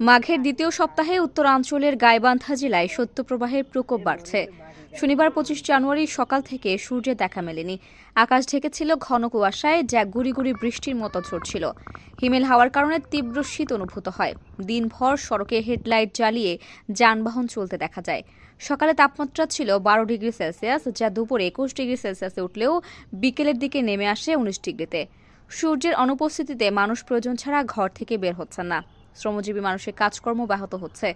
মাঘের দ্বিতীয় সপ্তাহে উত্তরাঞ্চলের গাইবান্ধা জেলায় শৈত্যপ্রবাহের প্রকোপ বাড়ছে। শনিবার ২৫ জানুয়ারি সকাল থেকে সূর্যের দেখা মেলেনি। আকাশ ঢেকেছিল ঘন কুয়াশায়, যা গুড়ি গুড়ি বৃষ্টির মতো ঝরছিল। হিমেল হাওয়ার কারণে তীব্র শীত অনুভূত হয়। দিনভর সড়কে হেডলাইট জ্বালিয়ে যানবাহন চলতে দেখা যায়। সকালে তাপমাত্রা ছিল ১২ ডিগ্রি সেলসিয়াস, যা দুপুরে ২১ ডিগ্রি সেলসিয়াসে উঠলেও বিকেলের দিকে নেমে আসে ১৯ ডিগ্রিতে। সূর্যের অনুপস্থিতিতে মানুষ প্রয়োজন ছাড়া ঘর থেকে বের হচ্ছেন না। শ্রমজীবী মানুষের কাজকর্ম ব্যাহত হচ্ছে।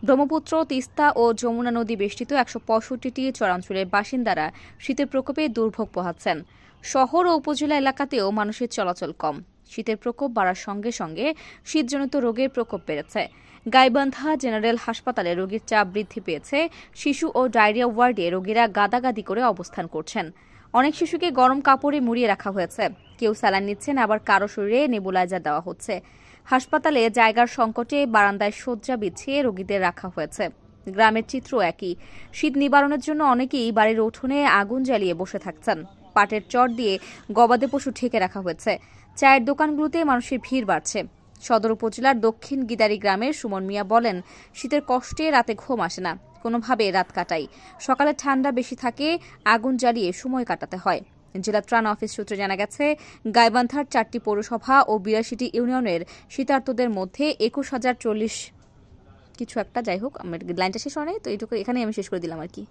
ব্রহ্মপুত্র, তিস্তা ও যমুনা নদী বেষ্টিত ১৬৫টি চরাঞ্চলের বাসিন্দারা শীতের প্রকোপে দুর্ভোগ পোহাচ্ছেন। শহর ও উপজেলা এলাকাতেও মানুষের চলাচল কম। শীতের প্রকোপ বাড়ার সঙ্গে সঙ্গে শীতজনিত রোগের প্রকোপ বেড়েছে। গাইবান্ধা জেনারেল হাসপাতালে রোগীর চাপ বৃদ্ধি পেয়েছে। শিশু ও ডায়রিয়া ওয়ার্ডে রোগীরা গাদাগাদি করে অবস্থান করছেন। অনেক শিশুকে গরম কাপড়ে মুড়িয়ে রাখা হয়েছে। কেউ স্যালাইন নিচ্ছেন, আবার কারো শরীরে নেবুলাইজার দেওয়া হচ্ছে। হাসপাতালে জায়গার সংকটে বারান্দায় শয্যা বিছিয়ে রোগীদের রাখা হয়েছে। গ্রামের চিত্র একই। শীত নিবারণের জন্য অনেকেই বাড়ির উঠোনে আগুন জ্বালিয়ে বসে থাকছেন। পাটের চট দিয়ে গবাদি পশু ঢেকে রাখা হয়েছে। চায়ের দোকানগুলোতে মানুষের ভিড় বাড়ছে। সদর উপজেলার দক্ষিণ গিদারি গ্রামের সুমন মিয়া বলেন, শীতের কষ্টে রাতে ঘুম আসে না, কোনোভাবে রাত কাটাই। সকালে ঠান্ডা বেশি থাকে, আগুন জ্বালিয়ে সময় কাটাতে হয়। জেলা ত্রাণ অফিস সূত্রে জানা গেছে, গাইবান্ধার ৪টি পৌরসভা ও ৮২টি ইউনিয়নের শীতার্তদের মধ্যে ২১,০৪০ কিছু একটা, যাই হোক, আমার লাইনটা শেষ হয় নাই তো, এইটুকু এখানেই আমি শেষ করে দিলাম আর কি।